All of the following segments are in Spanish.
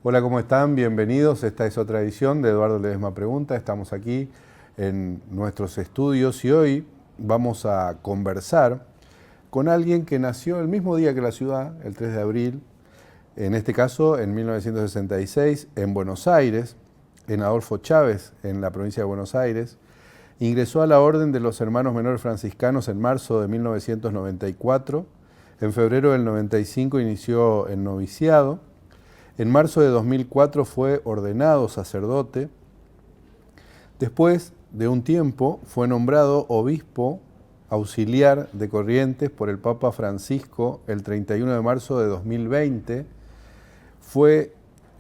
Hola, ¿cómo están? Bienvenidos. Esta es otra edición de Eduardo Ledesma Pregunta. Estamos aquí en nuestros estudios y hoy vamos a conversar con alguien que nació el mismo día que la ciudad, el 3 de abril, en este caso en 1966, en Buenos Aires, en Adolfo Chávez, en la provincia de Buenos Aires. Ingresó a la Orden de los Hermanos Menores Franciscanos en marzo de 1994. En febrero del 95 inició el noviciado. En marzo de 2004 fue ordenado sacerdote. Después de un tiempo fue nombrado obispo auxiliar de Corrientes por el Papa Francisco el 31 de marzo de 2020. Fue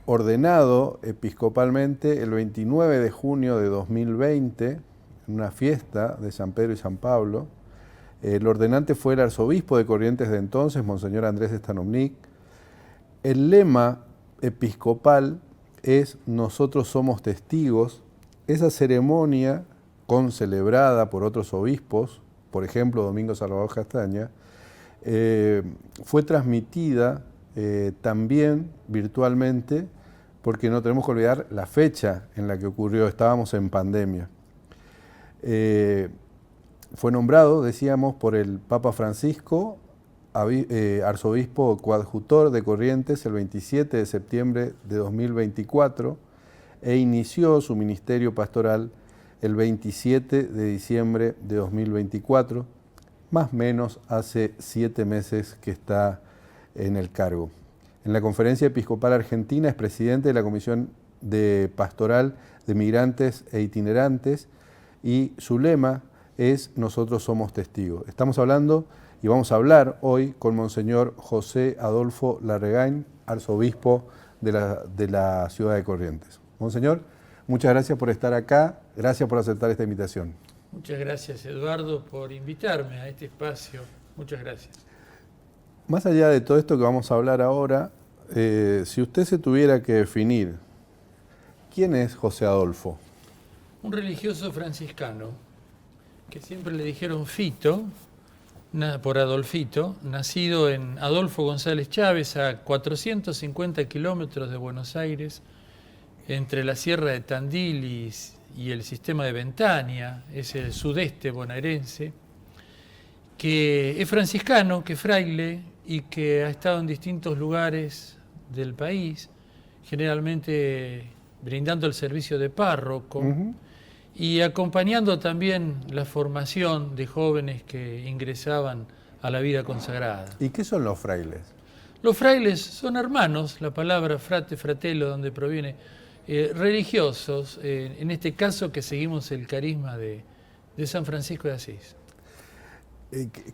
ordenado episcopalmente el 29 de junio de 2020 en una fiesta de San Pedro y San Pablo. El ordenante fue el arzobispo de Corrientes de entonces, Monseñor Andrés Estanomnic. El lema episcopal es "Nosotros somos testigos". Esa ceremonia, concelebrada por otros obispos, por ejemplo Domingo Salvador Castaña, fue transmitida también virtualmente, porque no tenemos que olvidar la fecha en la que ocurrió, estábamos en pandemia. Fue nombrado, decíamos, por el Papa Francisco, arzobispo coadjutor de Corrientes el 27 de septiembre de 2024 e inició su ministerio pastoral el 27 de diciembre de 2024, más o menos hace 7 meses que está en el cargo. En la Conferencia Episcopal Argentina es presidente de la Comisión de Pastoral de Migrantes e Itinerantes y su lema es "Nosotros somos testigos". Estamos hablando y vamos a hablar hoy con Monseñor José Adolfo Larregain, arzobispo de la ciudad de Corrientes. Monseñor, muchas gracias por estar acá, gracias por aceptar esta invitación. Muchas gracias, Eduardo, por invitarme a este espacio. Muchas gracias. Más allá de todo esto que vamos a hablar ahora, si usted se tuviera que definir, ¿quién es José Adolfo? Un religioso franciscano, que siempre le dijeron Fito, por Adolfito, nacido en Adolfo González Chávez, a 450 kilómetros de Buenos Aires, entre la Sierra de Tandil y el sistema de Ventania, es el sudeste bonaerense, que es franciscano, que es fraile y que ha estado en distintos lugares del país, generalmente brindando el servicio de párroco, y acompañando también la formación de jóvenes que ingresaban a la vida consagrada. ¿Y qué son los frailes? Los frailes son hermanos, la palabra frate, fratello, donde proviene, religiosos, en este caso que seguimos el carisma de San Francisco de Asís.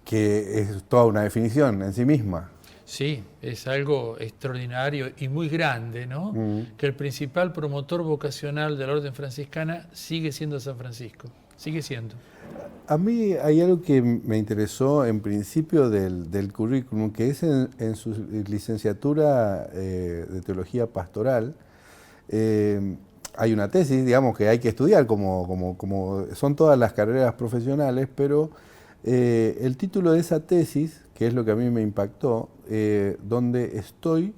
Que es toda una definición en sí misma. Sí, es algo extraordinario y muy grande, ¿no? Que el principal promotor vocacional de la Orden Franciscana sigue siendo San Francisco, sigue siendo. A mí hay algo que me interesó en principio del currículum, que es en su licenciatura de Teología Pastoral. Hay una tesis, digamos, que hay que estudiar, como son todas las carreras profesionales, pero el título de esa tesis, que es lo que a mí me impactó, donde estoy,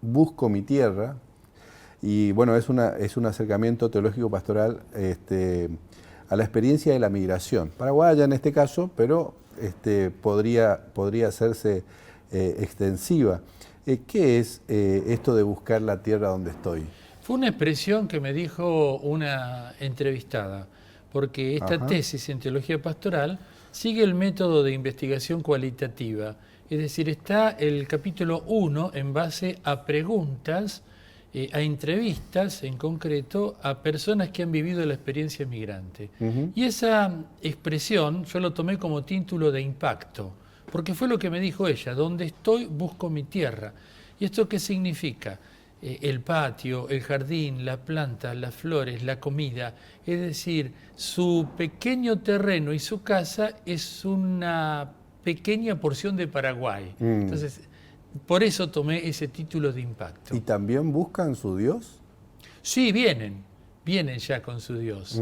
busco mi tierra, y bueno, es un acercamiento teológico pastoral a la experiencia de la migración, paraguaya en este caso, pero podría hacerse extensiva. ¿Qué es esto de buscar la tierra donde estoy? Fue una expresión que me dijo una entrevistada, porque esta tesis en teología pastoral sigue el método de investigación cualitativa, es decir, está el capítulo 1 en base a preguntas, a entrevistas en concreto a personas que han vivido la experiencia migrante. Y esa expresión yo lo tomé como título de impacto, porque fue lo que me dijo ella: donde estoy busco mi tierra. ¿Y esto qué significa? El patio, el jardín, la planta, las flores, la comida, es decir, su pequeño terreno y su casa es una pequeña porción de Paraguay. Entonces, por eso tomé ese título de impacto. ¿Y también buscan su Dios? Sí, vienen ya con su Dios.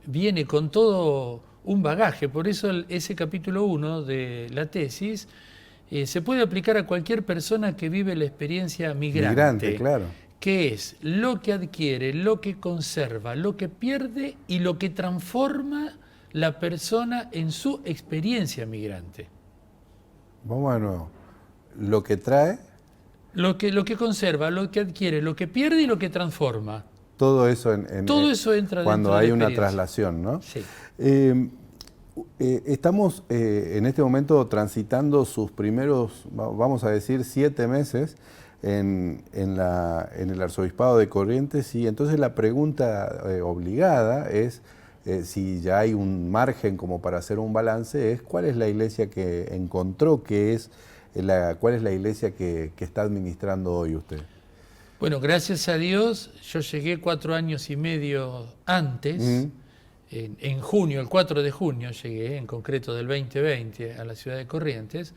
Viene con todo un bagaje, por eso ese capítulo 1 de la tesis se puede aplicar a cualquier persona que vive la experiencia migrante. Migrante, claro. que es lo que adquiere, lo que conserva, lo que pierde y lo que transforma la persona en su experiencia migrante. Vamos de nuevo. Lo que trae. Lo que conserva, lo que adquiere, lo que pierde y lo que transforma. Todo eso Todo eso entra cuando dentro de hay la una experiencia. traslación, ¿no? Sí. Estamos en este momento transitando sus primeros, vamos a decir, 7 meses en el Arzobispado de Corrientes, y entonces la pregunta obligada es, si ya hay un margen como para hacer un balance, es cuál es la iglesia que encontró, cuál es la iglesia que está administrando hoy usted. Bueno, gracias a Dios, yo llegué 4 años y medio antes, en junio, el 4 de junio llegué, en concreto del 2020, a la ciudad de Corrientes,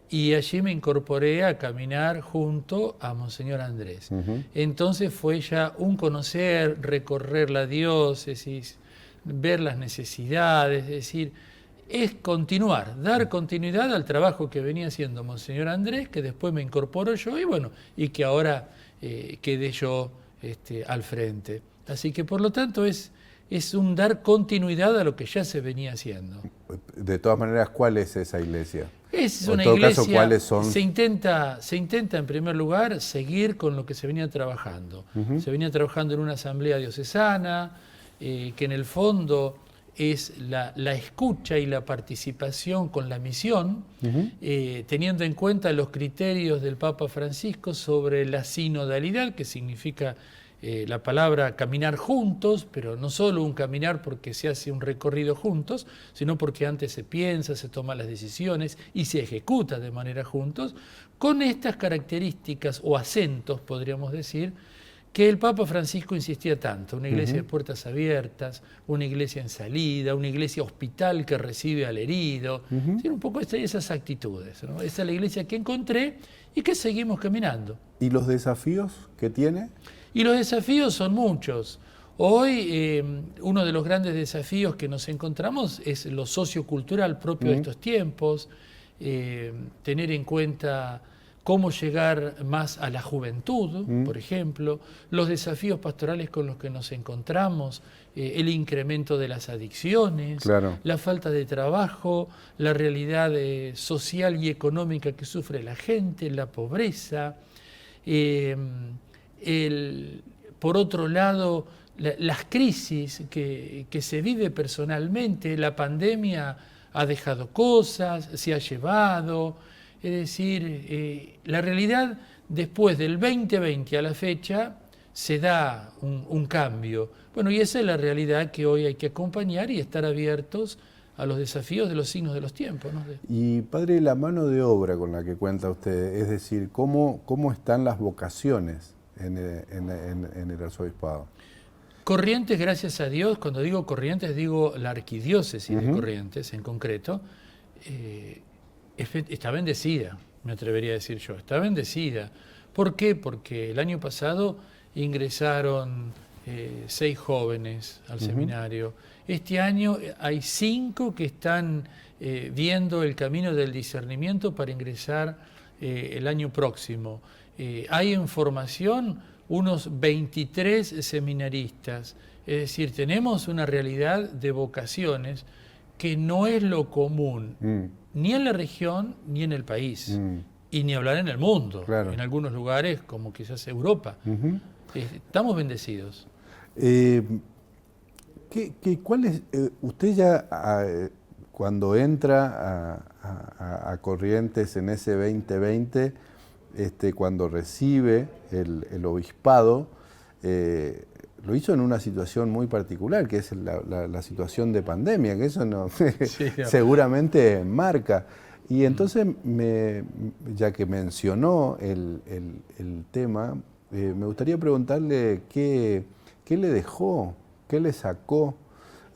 y allí me incorporé a caminar junto a Monseñor Andrés. Entonces fue ya un conocer, recorrer la diócesis, ver las necesidades, es decir, es continuar, dar continuidad al trabajo que venía haciendo Monseñor Andrés, que después me incorporo yo, y bueno, y que ahora quedé yo al frente. Así que por lo tanto es un dar continuidad a lo que ya se venía haciendo. De todas maneras, ¿cuál es esa iglesia? Es O una en todo iglesia, caso, ¿cuáles son? se intenta en primer lugar seguir con lo que se venía trabajando. Se venía trabajando en una asamblea diocesana, que en el fondo es la escucha y la participación con la misión, teniendo en cuenta los criterios del Papa Francisco sobre la sinodalidad, que significa la palabra caminar juntos, pero no solo un caminar porque se hace un recorrido juntos, sino porque antes se piensa, se toman las decisiones y se ejecuta de manera juntos, con estas características o acentos, podríamos decir, que el Papa Francisco insistía tanto: una iglesia de puertas abiertas, una iglesia en salida, una iglesia hospital que recibe al herido, un poco esas actitudes, ¿no? Esa es la iglesia que encontré y que seguimos caminando. ¿Y los desafíos que tiene? Y los desafíos son muchos. Hoy uno de los grandes desafíos que nos encontramos es lo sociocultural propio de estos tiempos, tener en cuenta cómo llegar más a la juventud, por ejemplo, los desafíos pastorales con los que nos encontramos, el incremento de las adicciones, claro, la falta de trabajo, la realidad social y económica que sufre la gente, la pobreza, por otro lado, las crisis que se vive personalmente. La pandemia ha dejado cosas, se ha llevado. Es decir, la realidad después del 2020 a la fecha se da un cambio. Bueno, y esa es la realidad que hoy hay que acompañar y estar abiertos a los desafíos de los signos de los tiempos, ¿no? Y padre, la mano de obra con la que cuenta usted, es decir, ¿cómo están las vocaciones en el arzobispado? Corrientes, gracias a Dios, cuando digo Corrientes digo la arquidiócesis de Corrientes en concreto, está bendecida, me atrevería a decir yo, está bendecida. ¿Por qué? Porque el año pasado ingresaron 6 jóvenes al seminario. Este año hay 5 que están viendo el camino del discernimiento para ingresar el año próximo. Hay en formación unos 23 seminaristas. Es decir, tenemos una realidad de vocaciones que no es lo común, ni en la región ni en el país, y ni hablar en el mundo, claro, en algunos lugares como quizás Europa. Estamos bendecidos. ¿Cuál es, usted ya cuando entra a Corrientes en ese 2020, cuando recibe el obispado, lo hizo en una situación muy particular, que es la situación de pandemia, que eso no, sí, seguramente marca. Y entonces, ya que mencionó el tema, me gustaría preguntarle qué le dejó, qué le sacó,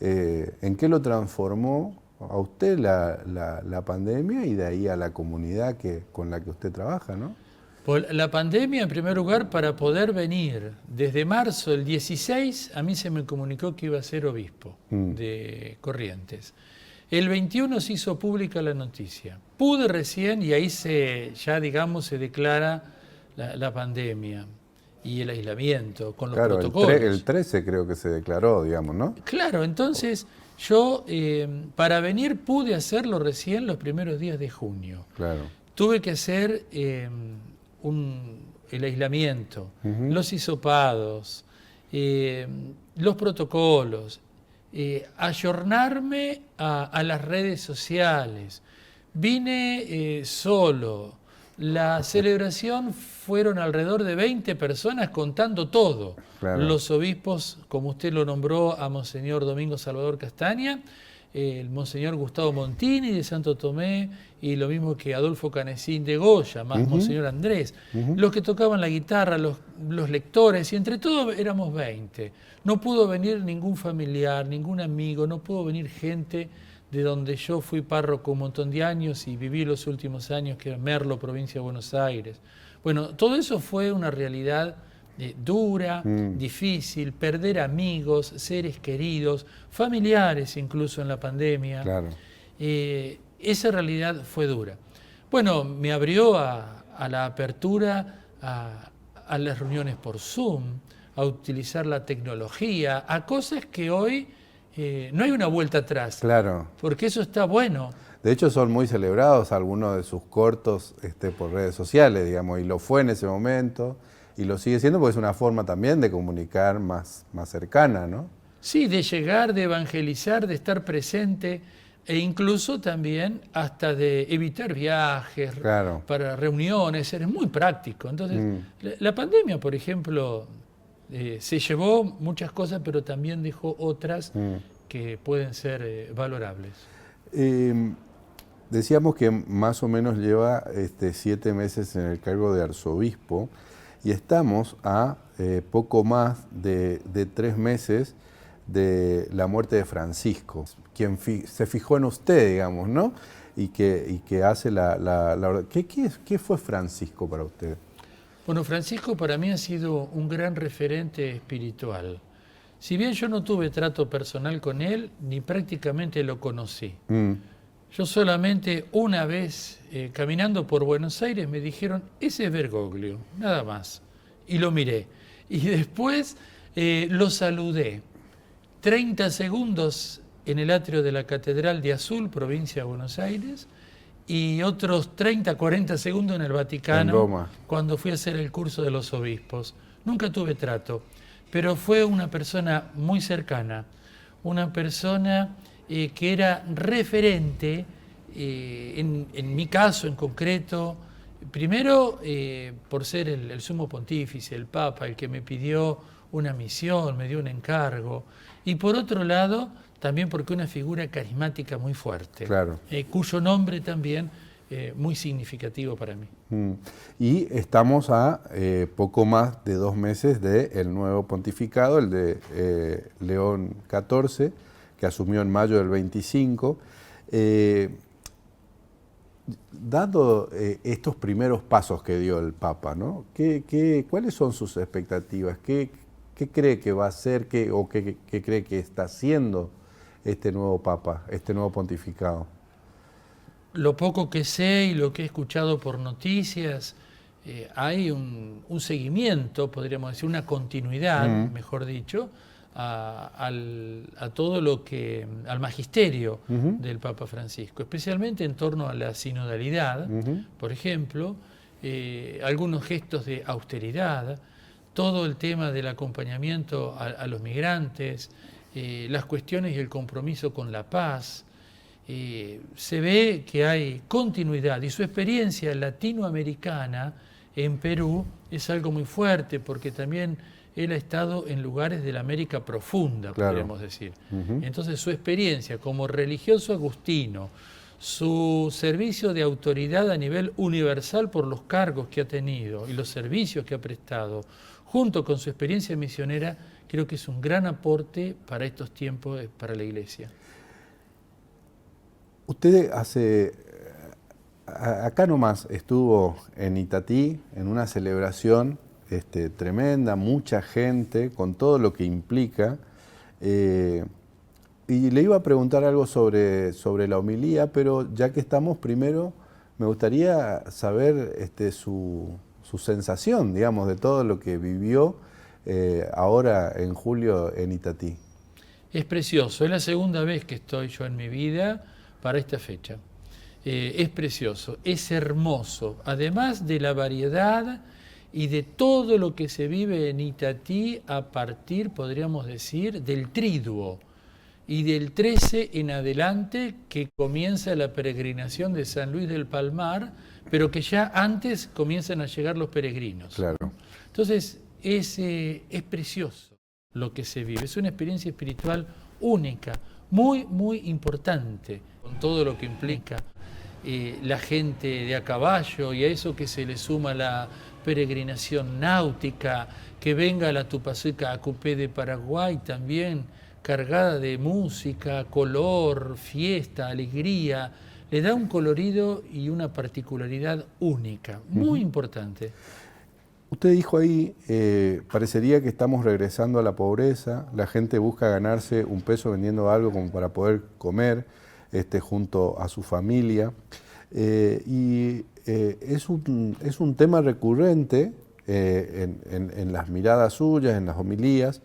en qué lo transformó a usted la pandemia y de ahí a la comunidad con la que usted trabaja, ¿no? Pues la pandemia, en primer lugar, para poder venir. Desde marzo del 16 a mí se me comunicó que iba a ser obispo de Corrientes. El 21 se hizo pública la noticia. Pude recién, y ahí ya digamos se declara la pandemia. y el aislamiento, con los Claro, protocolos. el 13 creo que se declaró, digamos, ¿no? Claro, entonces yo para venir pude hacerlo recién los primeros días de junio. Claro. Tuve que hacer el aislamiento, los hisopados, los protocolos, ayornarme a las redes sociales. Vine solo. La celebración fueron alrededor de 20 personas contando todo. Claro. Los obispos, como usted lo nombró, a Monseñor Domingo Salvador Castaña, el Monseñor Gustavo Montini de Santo Tomé, y lo mismo que Adolfo Canesín de Goya, más Monseñor Andrés. Los que tocaban la guitarra, los lectores, y entre todos éramos 20. No pudo venir ningún familiar, ningún amigo, no pudo venir gente de donde yo fui párroco un montón de años y viví los últimos años, que era Merlo, provincia de Buenos Aires. Bueno, todo eso fue una realidad dura, difícil, perder amigos, seres queridos, familiares incluso en la pandemia. Claro. Esa realidad fue dura. Bueno, me abrió a la apertura, a las reuniones por Zoom, a utilizar la tecnología, a cosas que hoy no hay una vuelta atrás. Claro. Porque eso está bueno. De hecho, son muy celebrados algunos de sus cortos por redes sociales, digamos, y lo fue en ese momento, y lo sigue siendo porque es una forma también de comunicar más cercana, ¿no? Sí, de llegar, de evangelizar, de estar presente, e incluso también hasta de evitar viajes, claro, para reuniones, es muy práctico. Entonces, la pandemia, por ejemplo, se llevó muchas cosas, pero también dejó otras que pueden ser valorables. Decíamos que más o menos lleva 7 meses en el cargo de arzobispo y estamos a poco más de 3 meses de la muerte de Francisco, quien se fijó en usted, digamos, ¿no? Y que hace ¿Qué fue Francisco para usted? Bueno, Francisco para mí ha sido un gran referente espiritual. Si bien yo no tuve trato personal con él, ni prácticamente lo conocí. Yo solamente una vez, caminando por Buenos Aires, me dijeron, ese es Bergoglio, nada más. Y lo miré. Y después lo saludé. 30 segundos en el atrio de la Catedral de Azul, provincia de Buenos Aires, y otros 30, 40 segundos en el Vaticano, en Roma, cuando fui a hacer el curso de los obispos. Nunca tuve trato, pero fue una persona muy cercana, una persona que era referente, en mi caso en concreto, primero por ser el sumo pontífice, el Papa, el que me pidió una misión, me dio un encargo, y por otro lado, también porque una figura carismática muy fuerte, claro, cuyo nombre también muy significativo para mí. Y estamos a poco más de 2 meses del nuevo pontificado, el de León XIV, que asumió en mayo del 25. Dado estos primeros pasos que dio el Papa, ¿no? ¿Cuáles son sus expectativas? ¿Qué cree que va a hacer o qué cree que está haciendo este nuevo Papa, este nuevo pontificado? Lo poco que sé y lo que he escuchado por noticias, hay un seguimiento, podríamos decir, una continuidad, mejor dicho, a todo lo que, al magisterio del Papa Francisco, especialmente en torno a la sinodalidad, por ejemplo, algunos gestos de austeridad, todo el tema del acompañamiento a los migrantes, las cuestiones y el compromiso con la paz. Se ve que hay continuidad y su experiencia latinoamericana en Perú es algo muy fuerte porque también él ha estado en lugares de la América profunda, claro, podríamos decir. Entonces su experiencia como religioso agustino, su servicio de autoridad a nivel universal por los cargos que ha tenido y los servicios que ha prestado, junto con su experiencia misionera, creo que es un gran aporte para estos tiempos para la Iglesia. Usted acá nomás estuvo en Itatí, en una celebración tremenda, mucha gente, con todo lo que implica. Y le iba a preguntar algo sobre la homilía, pero ya que estamos, primero me gustaría saber su su sensación, digamos, de todo lo que vivió ahora en julio en Itatí. Es precioso, es la segunda vez que estoy yo en mi vida para esta fecha. Es precioso, es hermoso, además de la variedad y de todo lo que se vive en Itatí a partir, podríamos decir, del Triduo y del 13 en adelante, que comienza la peregrinación de San Luis del Palmar, pero que ya antes comienzan a llegar los peregrinos. Claro. Entonces es precioso lo que se vive, es una experiencia espiritual única, muy, muy importante, con todo lo que implica la gente de a caballo, y a eso que se le suma la peregrinación náutica, que venga la Tupacica Acupé de Paraguay también, cargada de música, color, fiesta, alegría, le da un colorido y una particularidad única, muy importante. Usted dijo ahí, parecería que estamos regresando a la pobreza, la gente busca ganarse un peso vendiendo algo como para poder comer junto a su familia, es un tema recurrente en las miradas suyas, en las homilías,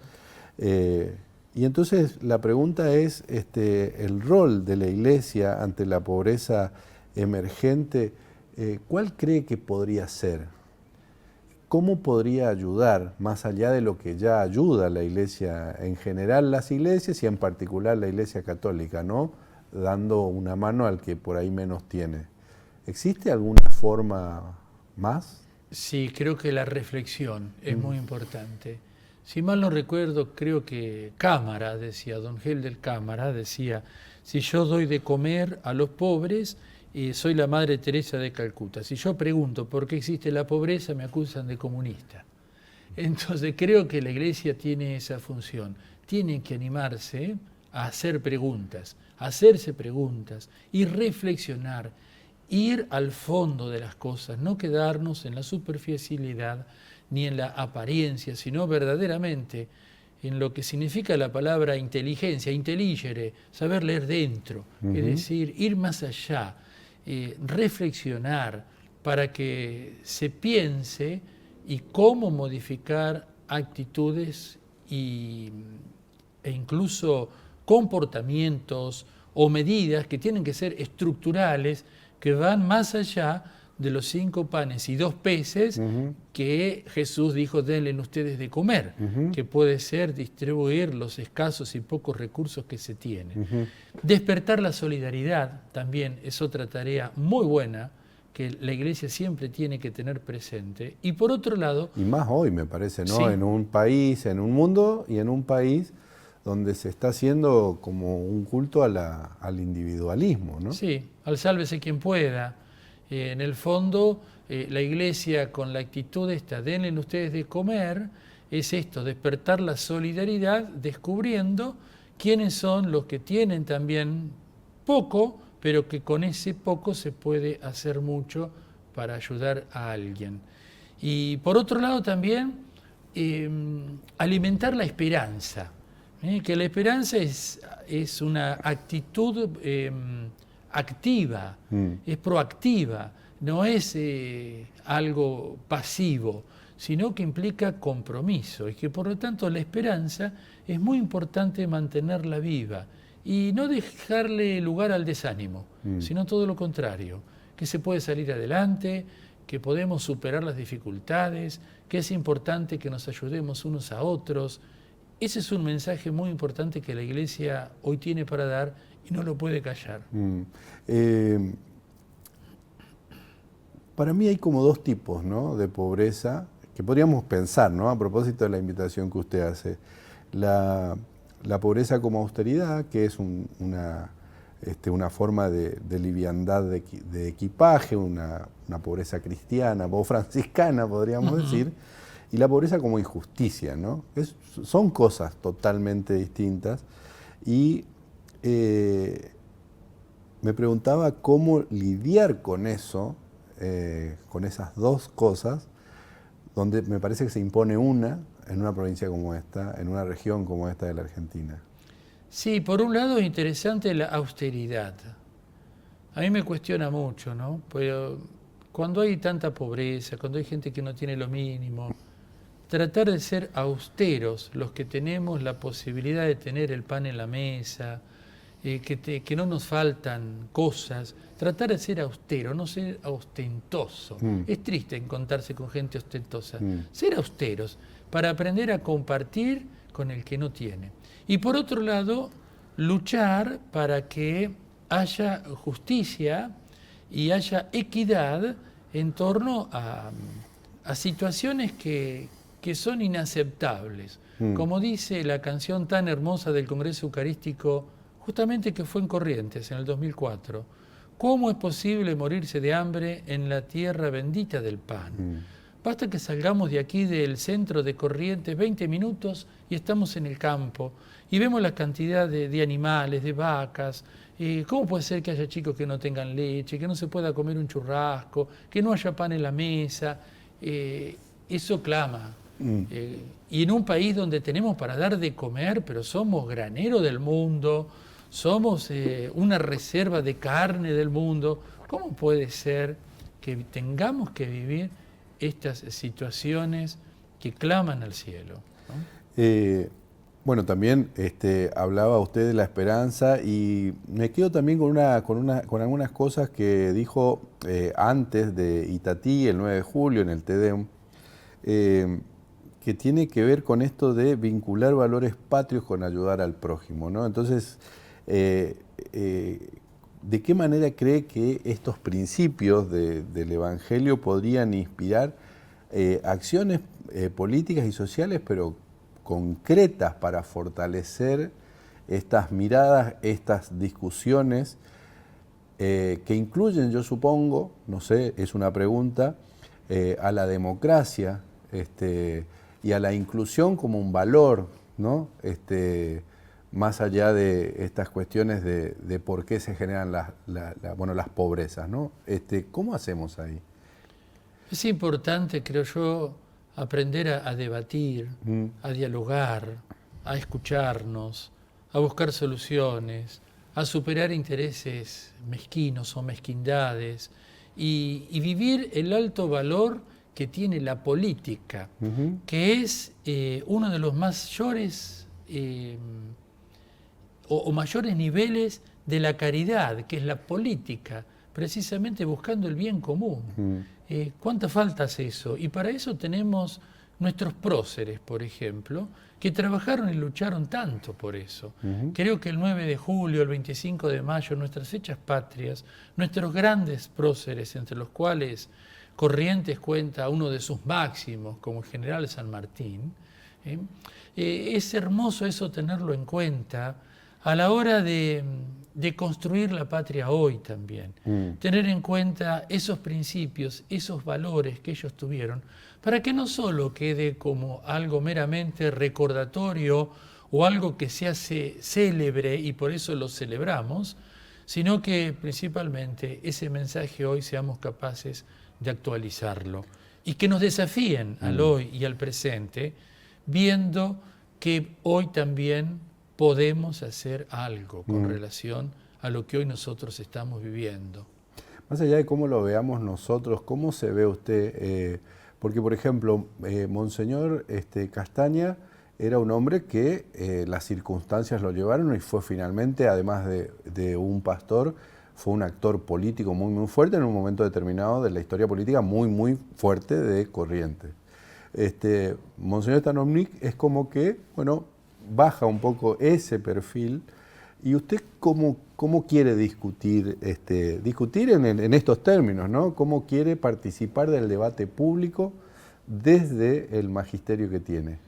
y entonces la pregunta es el rol de la Iglesia ante la pobreza emergente, ¿cuál cree que podría ser? ¿Cómo podría ayudar, más allá de lo que ya ayuda la Iglesia en general, las iglesias y en particular la Iglesia Católica, ¿no? Dando una mano al que por ahí menos tiene? ¿Existe alguna forma más? Sí, creo que la reflexión es muy importante. Si mal no recuerdo, creo que Cámara decía, don Helder Cámara decía, si yo doy de comer a los pobres, soy la Madre Teresa de Calcuta. Si yo pregunto por qué existe la pobreza, me acusan de comunista. Entonces creo que la Iglesia tiene esa función. Tiene que animarse a hacer preguntas, a hacerse preguntas y reflexionar, ir al fondo de las cosas, no quedarnos en la superficialidad ni en la apariencia, sino verdaderamente en lo que significa la palabra inteligencia, intelligere, saber leer dentro, es decir, ir más allá, reflexionar para que se piense y cómo modificar actitudes e incluso comportamientos o medidas que tienen que ser estructurales, que van más allá de los 5 panes y 2 peces que Jesús dijo, denle ustedes de comer, que puede ser distribuir los escasos y pocos recursos que se tienen. Despertar la solidaridad también es otra tarea muy buena que la Iglesia siempre tiene que tener presente. Y por otro lado... Y más hoy, me parece, ¿no? Sí. En un país, en un mundo y en un país donde se está haciendo como un culto al individualismo, ¿no? Sí, al sálvese quien pueda. En el fondo, la Iglesia con la actitud esta, denle ustedes de comer, es esto, despertar la solidaridad, descubriendo quiénes son los que tienen también poco, pero que con ese poco se puede hacer mucho para ayudar a alguien. Y por otro lado también, alimentar la esperanza, que la esperanza es una actitud activa, es proactiva, no es algo pasivo, sino que implica compromiso, y que por lo tanto la esperanza es muy importante mantenerla viva y no dejarle lugar al desánimo, sino todo lo contrario, que se puede salir adelante, que podemos superar las dificultades, que es importante que nos ayudemos unos a otros. Ese es un mensaje muy importante que la Iglesia hoy tiene para dar y no lo puede callar. Para mí hay como 2 tipos, ¿no?, de pobreza que podríamos pensar, ¿no?, a propósito de la invitación que usted hace. La pobreza como austeridad, que es una forma de liviandad de equipaje, una pobreza cristiana o franciscana, podríamos decir, y la pobreza como injusticia, ¿no? Son cosas totalmente distintas, y me preguntaba cómo lidiar con eso, con esas 2 cosas, donde me parece que se impone una en una provincia como esta, en una región como esta de la Argentina. Sí, por un lado es interesante la austeridad. A mí me cuestiona mucho, ¿no? Pero cuando hay tanta pobreza, cuando hay gente que no tiene lo mínimo, tratar de ser austeros los que tenemos la posibilidad de tener el pan en la mesa, que no nos faltan cosas, tratar de ser austero, no ser ostentoso. Es triste encontrarse con gente ostentosa. Ser austeros para aprender a compartir con el que no tiene. Y por otro lado, luchar para que haya justicia y haya equidad en torno a situaciones que son inaceptables. Como dice la canción tan hermosa del Congreso Eucarístico, justamente que fue en Corrientes, en el 2004, ¿cómo es posible morirse de hambre en la tierra bendita del pan? Basta que salgamos de aquí del centro de Corrientes 20 minutos y estamos en el campo y vemos la cantidad de animales, de vacas. ¿Cómo puede ser que haya chicos que no tengan leche, que no se pueda comer un churrasco, que no haya pan en la mesa? Eso clama. Y en un país donde tenemos para dar de comer, pero somos granero del mundo, somos una reserva de carne del mundo, ¿cómo puede ser que tengamos que vivir estas situaciones que claman al cielo? ¿No? Bueno, también hablaba usted de la esperanza y me quedo también con algunas cosas que dijo antes de Itatí, el 9 de julio, en el Te Deum, que tiene que ver con esto de vincular valores patrios con ayudar al prójimo, ¿no? Entonces, ¿de qué manera cree que estos principios del Evangelio podrían inspirar acciones políticas y sociales, pero concretas para fortalecer estas miradas, estas discusiones que incluyen, yo supongo, no sé, es una pregunta, a la democracia y a la inclusión como un valor, ¿no? Más allá de estas cuestiones de por qué se generan las pobrezas, ¿no? ¿Cómo hacemos ahí? Es importante, creo yo, aprender a debatir, a dialogar, a escucharnos, a buscar soluciones, a superar intereses mezquinos o mezquindades y vivir el alto valor que tiene la política, que es uno de los mayores o mayores niveles de la caridad, que es la política, precisamente buscando el bien común. ¿Cuánta falta hace eso? Y para eso tenemos nuestros próceres, por ejemplo, que trabajaron y lucharon tanto por eso. Creo que el 9 de julio, el 25 de mayo, nuestras fechas patrias, nuestros grandes próceres, entre los cuales Corrientes cuenta uno de sus máximos, como el general San Martín, es hermoso eso tenerlo en cuenta a la hora de construir la patria hoy también. Tener en cuenta esos principios, esos valores que ellos tuvieron, para que no solo quede como algo meramente recordatorio o algo que se hace célebre y por eso lo celebramos, sino que principalmente ese mensaje hoy seamos capaces de actualizarlo y que nos desafíen al hoy y al presente, viendo que hoy también podemos hacer algo con relación a lo que hoy nosotros estamos viviendo. Más allá de cómo lo veamos nosotros, ¿cómo se ve usted? Porque, por ejemplo, Monseñor Castaña era un hombre que las circunstancias lo llevaron y fue finalmente, además de un pastor, fue un actor político muy, muy fuerte en un momento determinado de la historia política muy, muy fuerte de Corrientes. Monseñor Stanovnik es como que, bueno, baja un poco ese perfil. ¿Y usted cómo quiere discutir en estos términos, ¿no? ¿Cómo quiere participar del debate público desde el magisterio que tiene?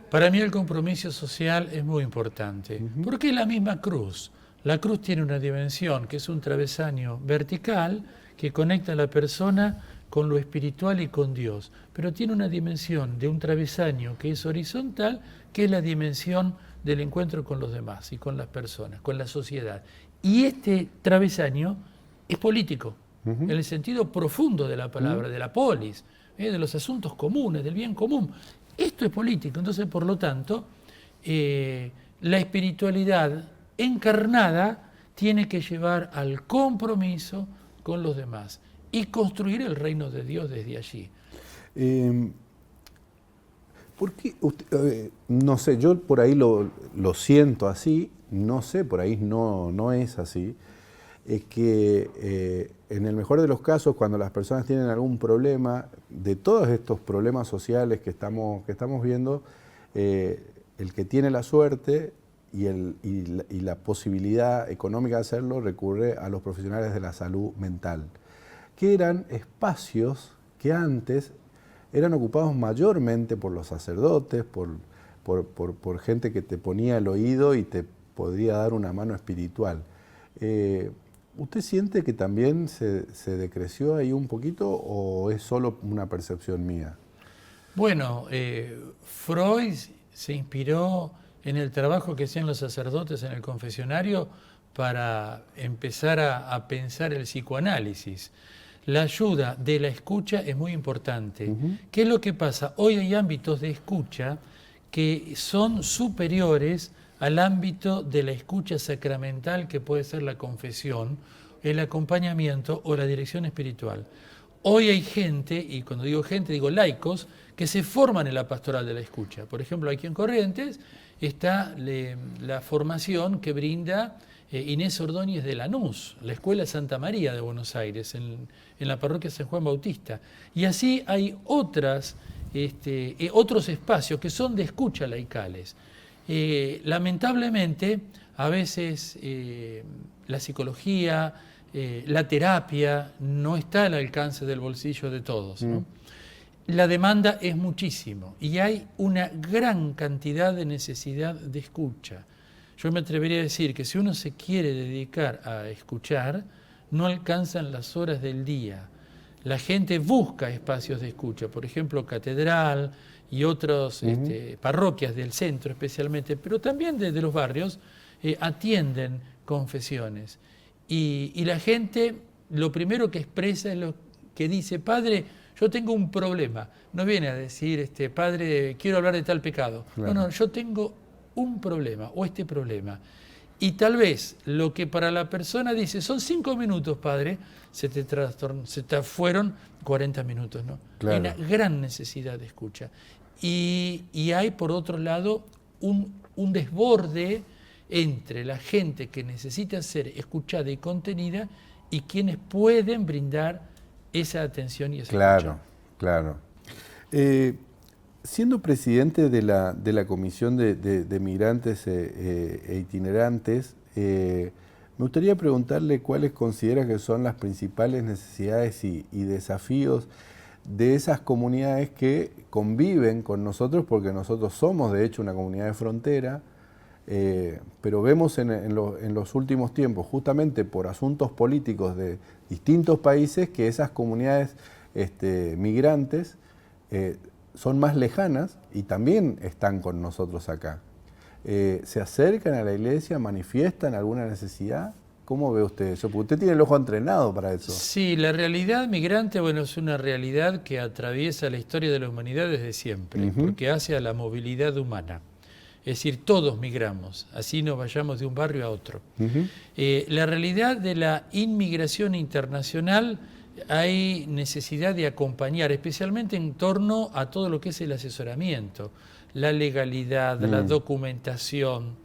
Para mí el compromiso social es muy importante, porque es la misma cruz. La cruz tiene una dimensión que es un travesaño vertical que conecta a la persona con lo espiritual y con Dios, pero tiene una dimensión de un travesaño que es horizontal, que es la dimensión del encuentro con los demás y con las personas, con la sociedad. Y este travesaño es político, en el sentido profundo de la palabra, de la polis, de los asuntos comunes, del bien común. Esto es político, entonces por lo tanto la espiritualidad encarnada tiene que llevar al compromiso con los demás. y construir el reino de Dios desde allí. ¿Por qué no sé, yo por ahí lo siento así, no sé, por ahí no es así, es que en el mejor de los casos, cuando las personas tienen algún problema, de todos estos problemas sociales que estamos viendo, el que tiene la suerte y la posibilidad económica de hacerlo recurre a los profesionales de la salud mental, que eran espacios que antes eran ocupados mayormente por los sacerdotes, por gente que te ponía el oído y te podría dar una mano espiritual. ¿Usted siente que también se decreció ahí un poquito o es solo una percepción mía? Bueno, Freud se inspiró en el trabajo que hacían los sacerdotes en el confesionario para empezar a pensar el psicoanálisis. La ayuda de la escucha es muy importante. ¿Qué es lo que pasa? Hoy hay ámbitos de escucha que son superiores al ámbito de la escucha sacramental, que puede ser la confesión, el acompañamiento o la dirección espiritual. Hoy hay gente, y cuando digo gente digo laicos, que se forman en la pastoral de la escucha. Por ejemplo, aquí en Corrientes está la formación que brinda Inés Ordóñez de Lanús, la Escuela Santa María de Buenos Aires, en la parroquia San Juan Bautista. Y así hay otros espacios que son de escucha laicales. Lamentablemente, a veces la psicología, la terapia no está al alcance del bolsillo de todos, ¿no? La demanda es muchísimo y hay una gran cantidad de necesidad de escucha. Yo me atrevería a decir que si uno se quiere dedicar a escuchar, no alcanzan las horas del día. La gente busca espacios de escucha, por ejemplo, catedral y otras parroquias del centro especialmente, pero también desde los barrios atienden confesiones. Y la gente lo primero que expresa es lo que dice: padre, yo tengo un problema. No viene a decir, padre, quiero hablar de tal pecado. Claro. No, yo tengo un problema o este problema. Y tal vez lo que para la persona dice, son 5 minutos, padre, se te fueron 40 minutos, ¿no? Claro. Hay una gran necesidad de escucha. Y hay, por otro lado, un desborde entre la gente que necesita ser escuchada y contenida y quienes pueden brindar esa atención y esa escucha. Claro. Siendo presidente de la Comisión de Migrantes e Itinerantes, me gustaría preguntarle cuáles considera que son las principales necesidades y desafíos de esas comunidades que conviven con nosotros, porque nosotros somos de hecho una comunidad de frontera, pero vemos en los últimos tiempos, justamente por asuntos políticos de distintos países, que esas comunidades migrantes son más lejanas y también están con nosotros acá. ¿Se acercan a la iglesia, manifiestan alguna necesidad? ¿Cómo ve usted eso? Porque usted tiene el ojo entrenado para eso. Sí, la realidad migrante, bueno, es una realidad que atraviesa la historia de la humanidad desde siempre, porque hace a la movilidad humana. Es decir, todos migramos, así nos vayamos de un barrio a otro. La realidad de la inmigración internacional, hay necesidad de acompañar, especialmente en torno a todo lo que es el asesoramiento, la legalidad, la documentación.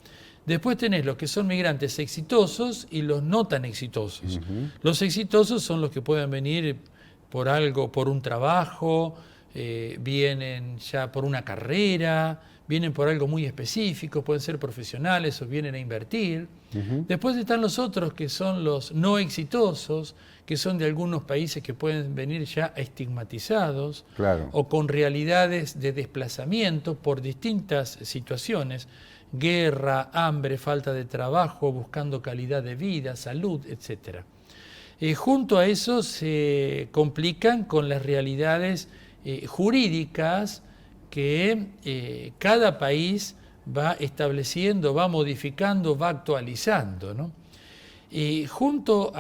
Después tenés los que son migrantes exitosos y los no tan exitosos. Los exitosos son los que pueden venir por algo, por un trabajo, vienen ya por una carrera, vienen por algo muy específico, pueden ser profesionales o vienen a invertir. Después están los otros que son los no exitosos, que son de algunos países que pueden venir ya estigmatizados, claro, o con realidades de desplazamiento por distintas situaciones, guerra, hambre, falta de trabajo, buscando calidad de vida, salud, etc. Junto a eso se complican con las realidades jurídicas que cada país va estableciendo, va modificando, va actualizando, ¿no? Y junto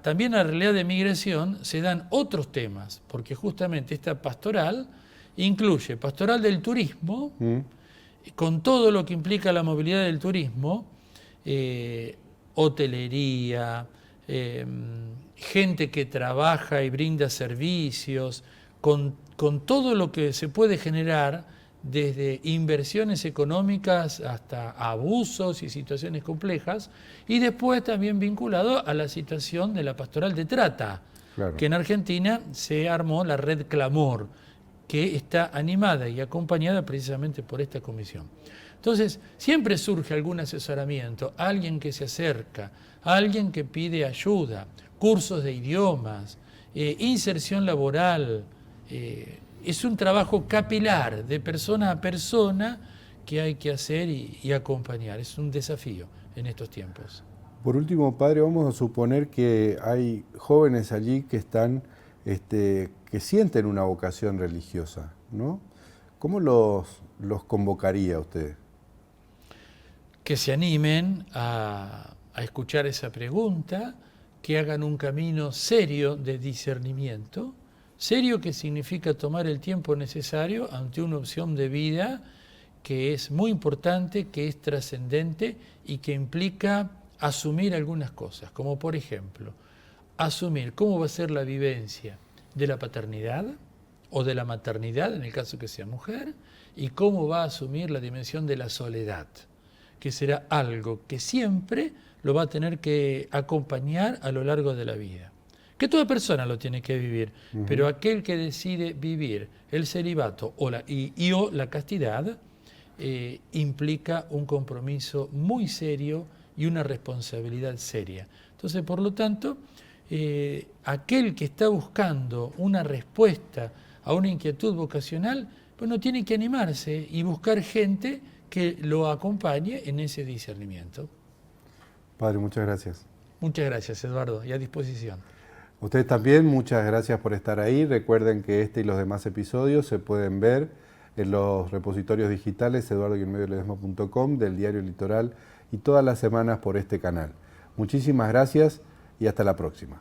también a la realidad de migración se dan otros temas, porque justamente esta pastoral incluye pastoral del turismo, con todo lo que implica la movilidad del turismo, hotelería, gente que trabaja y brinda servicios, con todo lo que se puede generar, desde inversiones económicas hasta abusos y situaciones complejas, y después también vinculado a la situación de la pastoral de trata, claro, que en Argentina se armó la Red Clamor, que está animada y acompañada precisamente por esta comisión. Entonces, siempre surge algún asesoramiento, alguien que se acerca, alguien que pide ayuda, cursos de idiomas, inserción laboral. Es un trabajo capilar, de persona a persona, que hay que hacer y acompañar. Es un desafío en estos tiempos. Por último, padre, vamos a suponer que hay jóvenes allí que están, que sienten una vocación religiosa, ¿no? ¿Cómo los convocaría usted? Que se animen a escuchar esa pregunta, que hagan un camino serio de discernimiento. Serio, que significa tomar el tiempo necesario ante una opción de vida que es muy importante, que es trascendente y que implica asumir algunas cosas, como por ejemplo, asumir cómo va a ser la vivencia de la paternidad o de la maternidad, en el caso que sea mujer, y cómo va a asumir la dimensión de la soledad, que será algo que siempre lo va a tener que acompañar a lo largo de la vida. Que toda persona lo tiene que vivir, pero aquel que decide vivir el celibato o la castidad implica un compromiso muy serio y una responsabilidad seria. Entonces, por lo tanto, aquel que está buscando una respuesta a una inquietud vocacional, bueno, tiene que animarse y buscar gente que lo acompañe en ese discernimiento. Padre, muchas gracias. Muchas gracias, Eduardo, y a disposición. Ustedes también, muchas gracias por estar ahí. Recuerden que este y los demás episodios se pueden ver en los repositorios digitales eduardo-ledesma.com, del Diario Litoral, y todas las semanas por este canal. Muchísimas gracias y hasta la próxima.